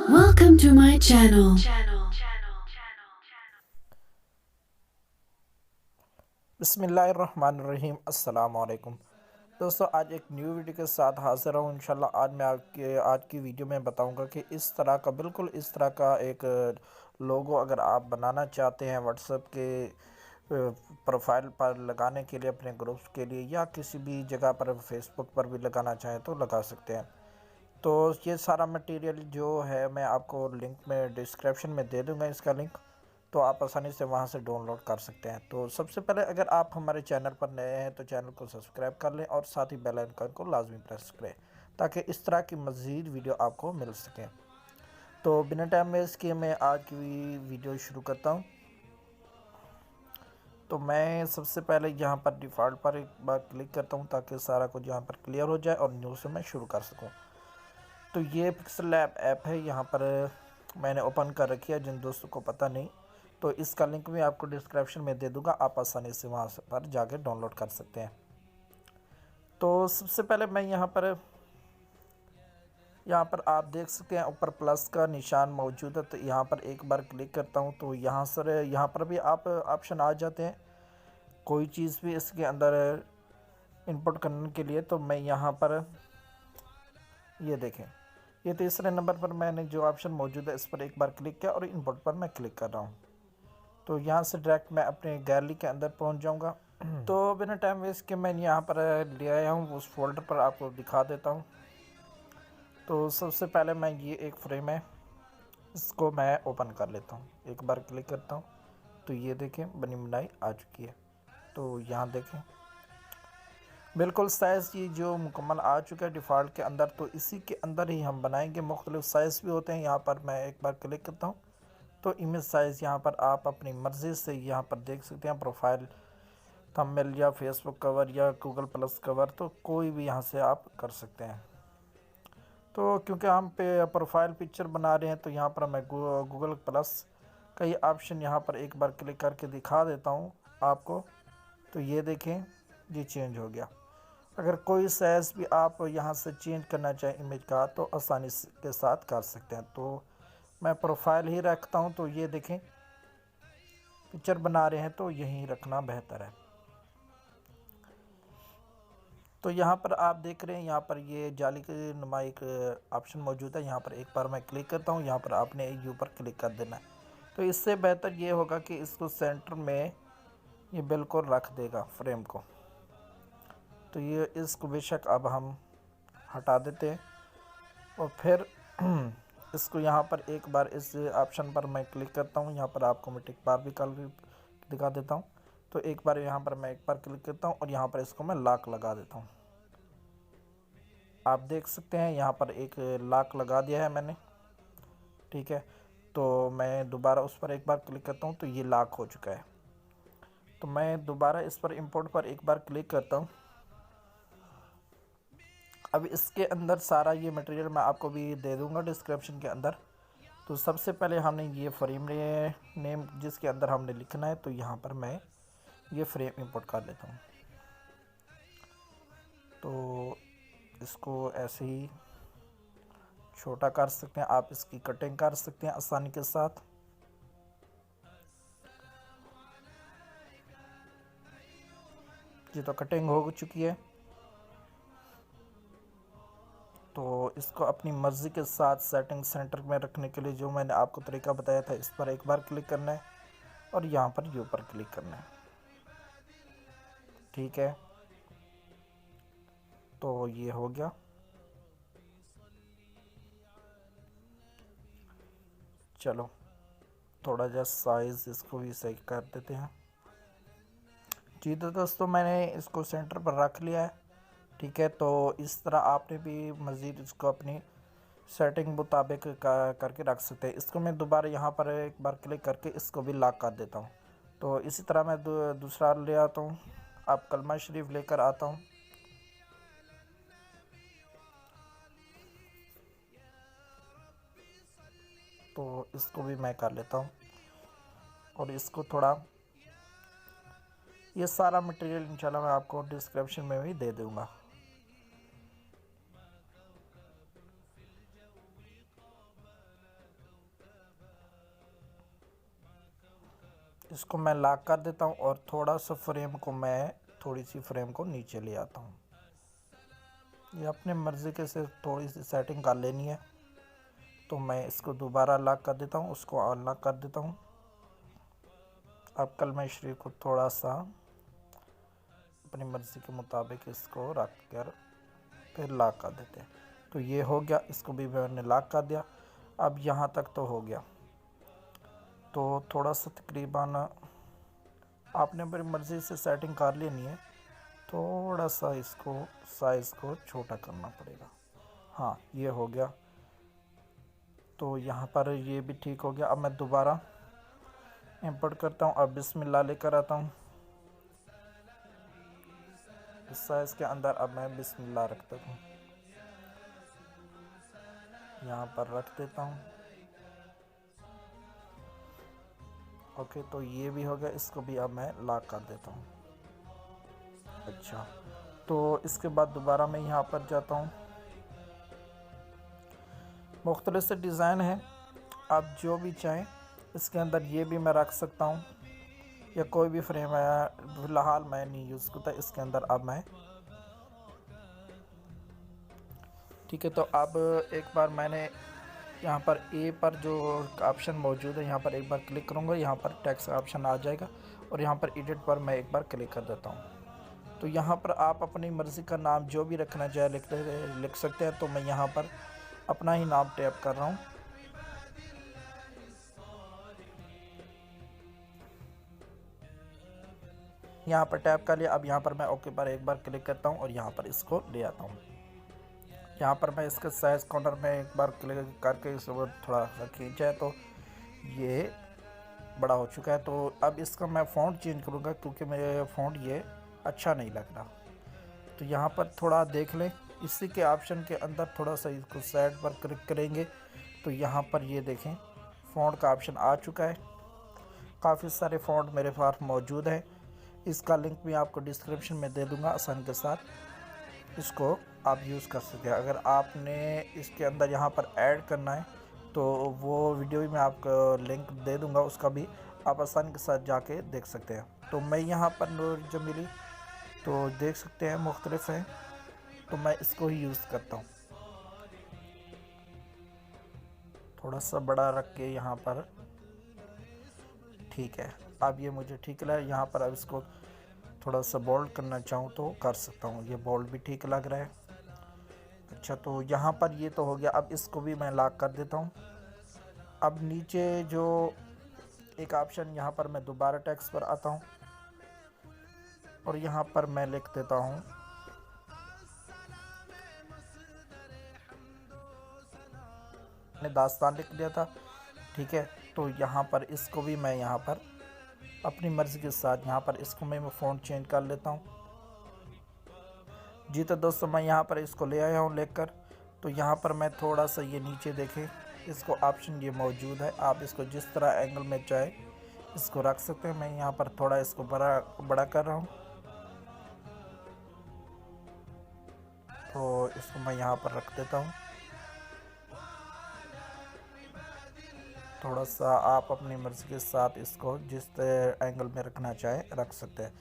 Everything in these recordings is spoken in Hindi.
Welcome to my channel. बिस्मिल्लाहिर्रहमानिर्रहीम अस्सलाम वालेकुम। दोस्तों, आज एक न्यू वीडियो के साथ हाज़िर हूँ। इंशाल्लाह आज मैं आज की वीडियो में बताऊंगा कि इस तरह का बिल्कुल इस तरह का एक लोगो अगर आप बनाना चाहते हैं व्हाट्सएप के प्रोफाइल पर लगाने के लिए, अपने ग्रुप्स के लिए या किसी भी जगह पर फेसबुक पर भी लगाना चाहें तो लगा सकते हैं। तो ये सारा मटेरियल जो है मैं आपको लिंक में डिस्क्रिप्शन में दे दूंगा, इसका लिंक, तो आप आसानी से वहां से डाउनलोड कर सकते हैं। तो सबसे पहले अगर आप हमारे चैनल पर नए हैं तो चैनल को सब्सक्राइब कर लें और साथ ही बेल आइकन को लाजमी प्रेस करें ताकि इस तरह की मज़ीद वीडियो आपको मिल सकें। तो बिना टाइम वेस्ट किए मैं आज की वीडियो शुरू करता हूँ। तो मैं सबसे पहले यहाँ पर डिफ़ॉल्ट पर एक बार क्लिक करता हूँ ताकि सारा कुछ यहाँ पर क्लियर हो जाए और न्यू से मैं शुरू कर सकूँ। तो ये पिक्सल लैब ऐप है, यहाँ पर मैंने ओपन कर रखी है। जिन दोस्तों को पता नहीं तो इसका लिंक भी आपको डिस्क्रिप्शन में दे दूंगा, आप आसानी से वहाँ पर जाके डाउनलोड कर सकते हैं। तो सबसे पहले मैं यहाँ पर आप देख सकते हैं ऊपर प्लस का निशान मौजूद है, तो यहाँ पर एक बार क्लिक करता हूँ तो यहाँ पर भी आप ऑप्शन आ जाते हैं कोई चीज़ भी इसके अंदर इनपुट करने के लिए। तो मैं यहाँ पर ये देखें, ये तीसरे नंबर पर मैंने जो ऑप्शन मौजूद है इस पर एक बार क्लिक किया और इनपुट पर मैं क्लिक कर रहा हूँ। तो यहाँ से डायरेक्ट मैं अपने गैलरी के अंदर पहुँच जाऊँगा। तो बिना टाइम वेस्ट के मैं यहाँ पर ले आया हूँ, उस फोल्डर पर आपको दिखा देता हूँ। तो सबसे पहले मैं ये एक फ्रेम है, इसको मैं ओपन कर लेता हूँ। एक बार क्लिक करता हूँ तो ये देखें बनी बनाई आ चुकी है। तो यहाँ देखें बिल्कुल साइज़ ये जो मुकम्मल आ चुका है डिफ़ॉल्ट के अंदर। तो इसी के अंदर ही हम बनाएंगे। मुख्तलिफ साइज़ भी होते हैं। यहाँ पर मैं एक बार क्लिक करता हूँ तो इमेज साइज़ यहाँ पर आप अपनी मर्ज़ी से यहाँ पर देख सकते हैं। प्रोफाइल थंबनेल या फेसबुक कवर या गूगल प्लस कवर, तो कोई भी यहाँ से आप कर सकते हैं। तो क्योंकि हम पे प्रोफाइल पिक्चर बना रहे हैं तो यहाँ पर मैं गूगल प्लस का ये ऑप्शन यहाँ पर एक बार क्लिक करके दिखा देता हूँ आपको। तो ये देखें ये चेंज हो गया। अगर कोई साइज़ भी आप यहाँ से चेंज करना चाहें इमेज का तो आसानी के साथ कर सकते हैं। तो मैं प्रोफाइल ही रखता हूँ। तो ये देखें पिक्चर बना रहे हैं तो यहीं रखना बेहतर है। तो यहाँ पर आप देख रहे हैं यहाँ पर ये जाली के नुमा एक ऑप्शन मौजूद है। यहाँ पर एक बार मैं क्लिक करता हूँ, यहाँ पर आपने यू पर क्लिक कर देना है। तो इससे बेहतर ये होगा कि इसको सेंटर में ये बिल्कुल रख देगा फ्रेम को। तो ये इसको बेशक अब हम हटा देते हैं और फिर इसको यहाँ पर एक बार इस ऑप्शन पर मैं क्लिक करता हूँ। यहाँ पर आपको मैं टिक बार भी कर दिखा देता हूँ। तो एक बार यहाँ पर मैं एक बार क्लिक करता हूँ और यहाँ पर इसको मैं लॉक लगा देता हूँ। आप देख सकते हैं यहाँ पर एक लॉक लगा दिया है मैंने, ठीक है। तो मैं दोबारा उस पर एक बार क्लिक करता हूँ तो ये लॉक हो चुका है। तो मैं दोबारा इस पर इंपोर्ट पर एक बार क्लिक करता हूँ। अब इसके अंदर सारा ये मटेरियल मैं आपको भी दे दूँगा डिस्क्रिप्शन के अंदर। तो सबसे पहले हमने ये फ्रेम नेम जिसके अंदर हमने लिखना है, तो यहाँ पर मैं ये फ्रेम इंपोर्ट कर लेता हूँ। तो इसको ऐसे ही छोटा कर सकते हैं, आप इसकी कटिंग कर सकते हैं आसानी के साथ। ये तो कटिंग हो चुकी है। तो इसको अपनी मर्ज़ी के साथ सेटिंग सेंटर में रखने के लिए जो मैंने आपको तरीका बताया था, इस पर एक बार क्लिक करना है और यहाँ पर यू पर क्लिक करना है, ठीक है। तो ये हो गया। चलो थोड़ा जा साइज़ इसको भी सही कर देते हैं। जी तो दोस्तों मैंने इसको सेंटर पर रख लिया है, ठीक है। तो इस तरह आपने भी मज़ीद इसको अपनी सेटिंग मुताबिक करके रख सकते हैं। इसको मैं दोबारा यहाँ पर एक बार क्लिक करके इसको भी लॉक कर देता हूँ। तो इसी तरह मैं दूसरा ले आता हूँ। अब कलमा शरीफ लेकर आता हूँ। तो इसको भी मैं कर लेता हूँ और इसको थोड़ा, ये सारा मटेरियल इंशाल्लाह मैं आपको डिस्क्रिप्शन में भी दे दूँगा। इसको मैं लॉक कर देता हूँ और थोड़ा सा थोड़ी सी फ्रेम को नीचे ले आता हूँ। ये अपने मर्ज़ी के से थोड़ी सी सेटिंग कर लेनी है। तो मैं इसको दोबारा लॉक कर देता हूँ, उसको अनलॉक कर देता हूँ। अब कलमा शरीफ को थोड़ा सा अपनी मर्ज़ी के मुताबिक इसको रख कर फिर लॉक कर देते हैं। तो ये हो गया, इसको भी मैंने लॉक कर दिया। अब यहाँ तक तो हो गया। तो थोड़ा सा तकरीबन आपने अपनी मर्ज़ी से सेटिंग कर लेनी है। थोड़ा सा इसको साइज़ को छोटा करना पड़ेगा। हाँ, ये हो गया। तो यहाँ पर ये भी ठीक हो गया। अब मैं दोबारा इंपोर्ट करता हूँ। अब बिस्मिल्लाह लेकर आता हूँ। इस साइज़ के अंदर अब मैं बिस्मिल्लाह रखता हूँ, यहाँ पर रख देता हूँ। ओके, तो ये भी हो गया। इसको भी अब मैं लॉक कर देता हूँ। अच्छा, तो इसके बाद दोबारा मैं यहाँ पर जाता हूँ। मुख्तलिफ से डिज़ाइन है, आप जो भी चाहें इसके अंदर ये भी मैं रख सकता हूँ, या कोई भी फ्रेम है। फ़िलहाल मैं नहीं यूज़ करता इसके अंदर। अब मैं ठीक है। तो अब एक बार मैंने यहाँ पर ए पर जो ऑप्शन मौजूद है, यहाँ पर एक बार क्लिक करूँगा, यहाँ पर टेक्स्ट ऑप्शन आ जाएगा और यहाँ पर एडिट पर मैं एक बार क्लिक कर देता हूँ। तो यहाँ पर आप अपनी मर्ज़ी का नाम जो भी रखना चाहे लिख सकते हैं। तो मैं यहाँ पर अपना ही नाम टैप कर रहा हूँ। यहाँ पर टैप कर लिया। अब यहाँ पर मैं ओके पर एक बार क्लिक करता हूँ और यहाँ पर इसको ले आता हूँ। यहाँ पर मैं इसके साइज़ कॉर्नर में एक बार क्लिक करके इसको थोड़ा सा खींचा है तो ये बड़ा हो चुका है। तो अब इसका मैं फ़ॉन्ट चेंज करूँगा क्योंकि मेरे फ़ॉन्ट ये अच्छा नहीं लग रहा। तो यहाँ पर थोड़ा देख लें, इसी के ऑप्शन के अंदर थोड़ा सा इसको साइड पर क्लिक करेंगे तो यहाँ पर ये देखें फ़ॉन्ट का ऑप्शन आ चुका है। काफ़ी सारे फ़ॉन्ट मेरे पास मौजूद है। इसका लिंक भी आपको डिस्क्रिप्शन में दे दूँगा आसानी के साथ। इसको आप यूज़ कर सकते हैं। अगर आपने इसके अंदर यहाँ पर ऐड करना है तो वो वीडियो भी मैं आपको लिंक दे दूँगा, उसका भी आप आसानी के साथ जाके देख सकते हैं। तो मैं यहाँ पर नूर जमीली तो देख सकते हैं मुख्तलिफ हैं, तो मैं इसको ही यूज़ करता हूँ। थोड़ा सा बड़ा रख के यहाँ पर, ठीक है। अब ये मुझे ठीक लगा। यहाँ पर अब इसको थोड़ा सा बोल्ड करना चाहूँ तो कर सकता हूँ। ये बोल्ड भी ठीक लग रहा है। अच्छा, तो यहाँ पर ये तो हो गया। अब इसको भी मैं लॉक कर देता हूँ। अब नीचे जो एक ऑप्शन, यहाँ पर मैं दोबारा टेक्स्ट पर आता हूँ और यहाँ पर मैं लिख देता हूँ मैंने दास्तान लिख दिया था, ठीक है। तो यहाँ पर इसको भी मैं यहाँ पर अपनी मर्ज़ी के साथ यहाँ पर इसको मैं फ़ॉन्ट चेंज कर लेता हूँ। जी तो दोस्तों, मैं यहाँ पर इसको ले आया हूँ लेकर। तो यहाँ पर मैं थोड़ा सा ये नीचे देखें, इसको ऑप्शन ये मौजूद है। आप इसको जिस तरह एंगल में चाहे इसको रख सकते हैं। मैं यहाँ पर थोड़ा इसको बड़ा कर रहा हूँ। तो इसको मैं यहाँ पर रख देता हूँ। थोड़ा सा आप अपनी मर्ज़ी के साथ इसको जिस एंगल में रखना चाहे रख सकते हैं।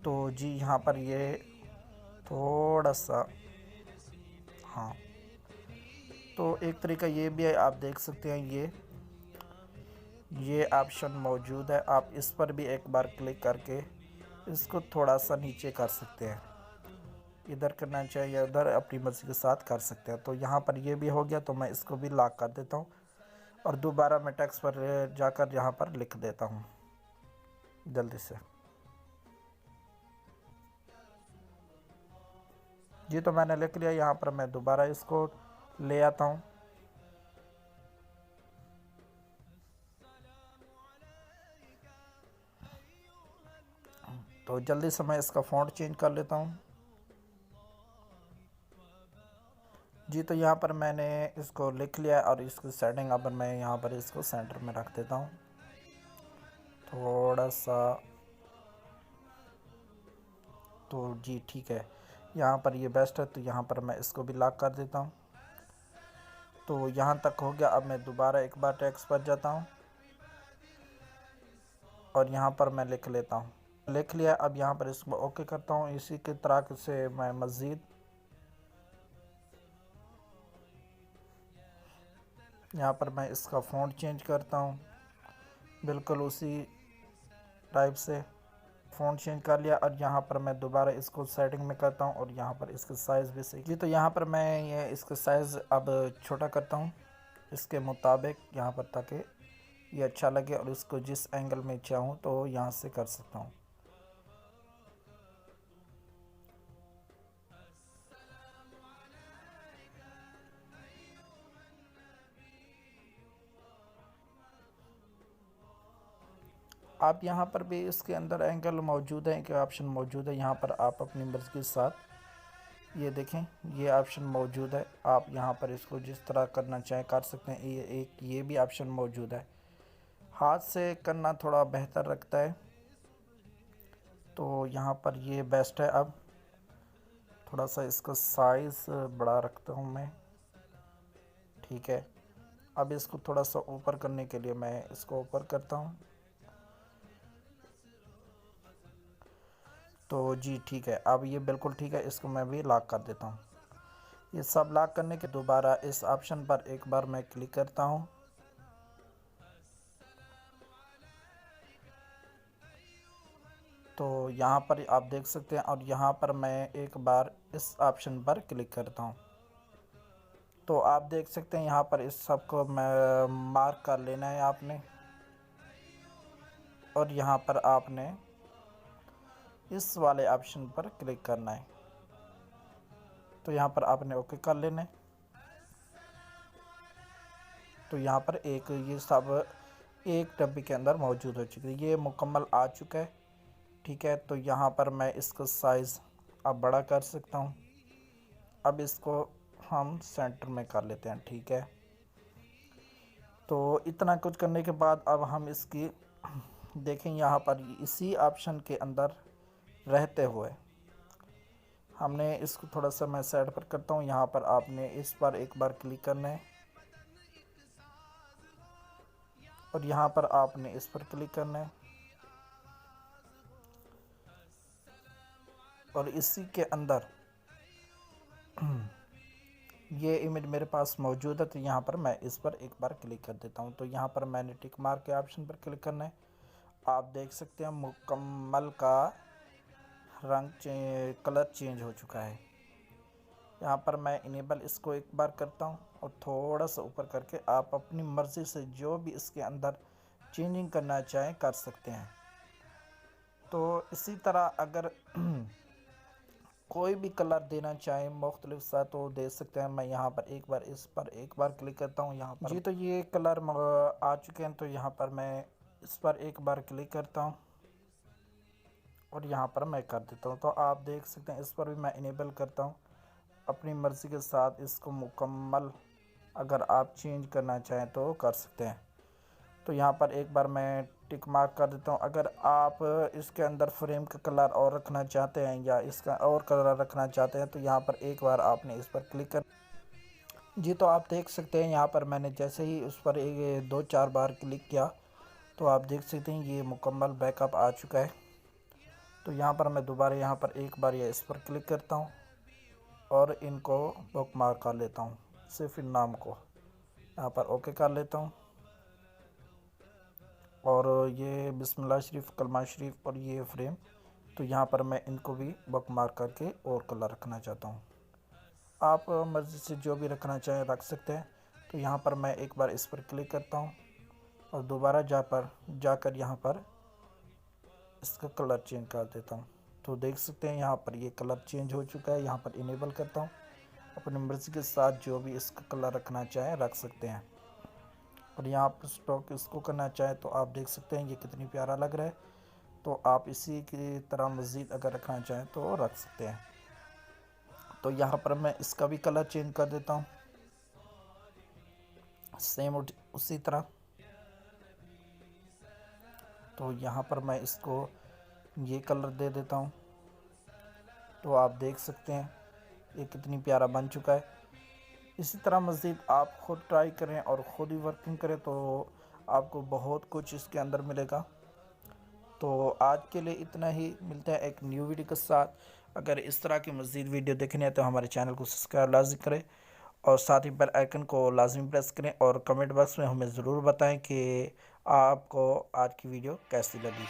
तो जी यहाँ पर ये थोड़ा सा, हाँ, तो एक तरीका ये भी है, आप देख सकते हैं ये ऑप्शन मौजूद है। आप इस पर भी एक बार क्लिक करके इसको थोड़ा सा नीचे कर सकते हैं। इधर करना चाहिए या उधर, अपनी मर्ज़ी के साथ कर सकते हैं। तो यहाँ पर ये भी हो गया। तो मैं इसको भी लॉक कर देता हूँ और दोबारा मैं टेक्स्ट पर जाकर यहाँ पर लिख देता हूँ जल्दी से। जी तो मैंने लिख लिया। यहाँ पर मैं दोबारा इसको ले आता हूँ। तो जल्दी से मैं इसका फ़ॉन्ट चेंज कर लेता हूँ। जी तो यहाँ पर मैंने इसको लिख लिया और इसकी सेटिंग अब मैं यहाँ पर इसको सेंटर में रख देता हूँ थोड़ा सा। तो जी ठीक है, यहाँ पर ये बेस्ट है। तो यहाँ पर मैं इसको भी लॉक कर देता हूँ। तो यहाँ तक हो गया। अब मैं दोबारा एक बार टेक्स्ट पर जाता हूँ। और यहाँ पर मैं लिख लेता हूँ। लिख लिया। अब यहाँ पर इसको ओके करता हूँ। इसी की तरह से मैं मज़ीद यहाँ पर मैं इसका फ़ॉन्ट चेंज करता हूँ, बिल्कुल उसी टाइप से फ़ॉन्ट चेंज कर लिया। और यहाँ पर मैं दोबारा इसको सेटिंग में करता हूँ और यहाँ पर इसका साइज़ भी सही जी। तो यहाँ पर मैं ये इसका साइज़ अब छोटा करता हूँ इसके मुताबिक यहाँ पर, ताकि ये अच्छा लगे और इसको जिस एंगल में चाहूँ तो यहाँ से कर सकता हूँ। आप यहाँ पर भी इसके अंदर एंगल मौजूद है, कि ऑप्शन मौजूद है। यहाँ पर आप अपनी मर्ज़ी के साथ ये देखें, ये ऑप्शन मौजूद है। आप यहाँ पर इसको जिस तरह करना चाहें कर सकते हैं। ये भी ऑप्शन मौजूद है। हाथ से करना थोड़ा बेहतर रखता है, तो यहाँ पर ये बेस्ट है। अब थोड़ा सा इसका साइज़ बड़ा रखता हूँ मैं, ठीक है। अब इसको थोड़ा सा ऊपर करने के लिए मैं इसको ऊपर करता हूँ। तो जी ठीक है, अब ये बिल्कुल ठीक है। इसको मैं भी लॉक कर देता हूँ। ये सब लॉक करने के दोबारा इस ऑप्शन पर एक बार मैं क्लिक करता हूँ। तो यहाँ पर आप देख सकते हैं, और यहाँ पर मैं एक बार इस ऑप्शन पर क्लिक करता हूँ। तो आप देख सकते हैं यहाँ पर इस सब को मैं मार्क कर लेना है आपने, और यहाँ पर आपने इस वाले ऑप्शन पर क्लिक करना है। तो यहाँ पर आपने ओके कर लेना है। तो यहाँ पर ये सब एक डब्बे के अंदर मौजूद हो चुकी है। ये मुकम्मल आ चुका है, ठीक है। तो यहाँ पर मैं इसका साइज़ अब बड़ा कर सकता हूँ। अब इसको हम सेंटर में कर लेते हैं, ठीक है। तो इतना कुछ करने के बाद अब हम इसकी देखें, यहाँ पर इसी ऑप्शन के अंदर रहते हुए हमने इसको थोड़ा सा मैं साइड पर करता हूँ। यहाँ पर आपने इस पर एक बार क्लिक करना है, और यहाँ पर आपने इस पर क्लिक करना है, और इसी के अंदर ये इमेज मेरे पास मौजूद है। तो यहाँ पर मैं इस पर एक बार क्लिक कर देता हूँ। तो यहाँ पर मैंने टिक मार्क के ऑप्शन पर क्लिक करना है। आप देख सकते हैं मुकम्मल का कलर चेंज हो चुका है। यहाँ पर मैं इनेबल इसको एक बार करता हूँ, और थोड़ा सा ऊपर करके आप अपनी मर्ज़ी से जो भी इसके अंदर चेंजिंग करना चाहें कर सकते हैं। तो इसी तरह अगर कोई भी कलर देना चाहें मुख्तलिफ सा तो दे सकते हैं। मैं यहाँ पर इस पर एक बार क्लिक करता हूँ। यहाँ पर जी, तो ये कलर आ चुके हैं। तो यहाँ पर मैं इस पर एक बार क्लिक करता हूँ, और यहाँ पर मैं कर देता हूँ। तो आप देख सकते हैं इस पर भी मैं इनेबल करता हूँ। अपनी मर्ज़ी के साथ इसको मुकम्मल अगर आप चेंज करना चाहें तो कर सकते हैं। तो यहाँ पर एक बार मैं टिक मार्क कर देता हूँ। अगर आप इसके अंदर फ्रेम का कलर और रखना चाहते हैं या इसका और कलर रखना चाहते हैं, तो यहाँ पर एक बार आपने इस पर क्लिक कर जी। तो आप देख सकते हैं यहाँ पर मैंने जैसे ही उस पर 2-4 बार क्लिक किया, तो आप देख सकते हैं ये मुकम्मल बैकअप आ चुका है। तो यहाँ पर मैं दोबारा यहाँ पर एक बार इस पर क्लिक करता हूँ, और इनको बुक मार्क कर लेता हूँ, सिर्फ इन नाम को यहाँ पर ओके कर लेता हूँ। और ये बिस्मिल्लाह शरीफ, कलमा शरीफ और ये फ्रेम, तो यहाँ पर मैं इनको भी बुक मार्क करके और कलर रखना चाहता हूँ। आप मर्ज़ी से जो भी रखना चाहें रख सकते हैं। तो यहाँ पर मैं एक बार इस पर क्लिक करता हूँ, और दोबारा जाकर यहाँ पर इसका कलर चेंज कर देता हूँ। तो देख सकते हैं यहाँ पर ये कलर चेंज हो चुका है। यहाँ पर इनेबल करता हूँ। अपनी मर्ज़ी के साथ जो भी इसका कलर रखना चाहें रख सकते हैं। और यहाँ पर स्टॉक इसको करना चाहें तो आप देख सकते हैं ये कितनी प्यारा लग रहा है। तो आप इसी की तरह मज़ीद अगर रखना चाहें तो रख सकते हैं। तो यहाँ पर मैं इसका भी कलर चेंज कर देता हूँ, सेम उसी तरह। तो यहाँ पर मैं इसको ये कलर दे देता हूँ। तो आप देख सकते हैं ये कितनी प्यारा बन चुका है। इसी तरह मज़ीद आप ख़ुद ट्राई करें और ख़ुद ही वर्किंग करें, तो आपको बहुत कुछ इसके अंदर मिलेगा। तो आज के लिए इतना ही, मिलते हैं एक न्यू वीडियो के साथ। अगर इस तरह की मज़ीद वीडियो देखनी है तो हमारे चैनल को सब्सक्राइब लाजमी करें और साथ ही बेल आइकन को लाजमी प्रेस करें और कमेंट बॉक्स में हमें ज़रूर बताएं कि आपको आज की वीडियो कैसी लगी।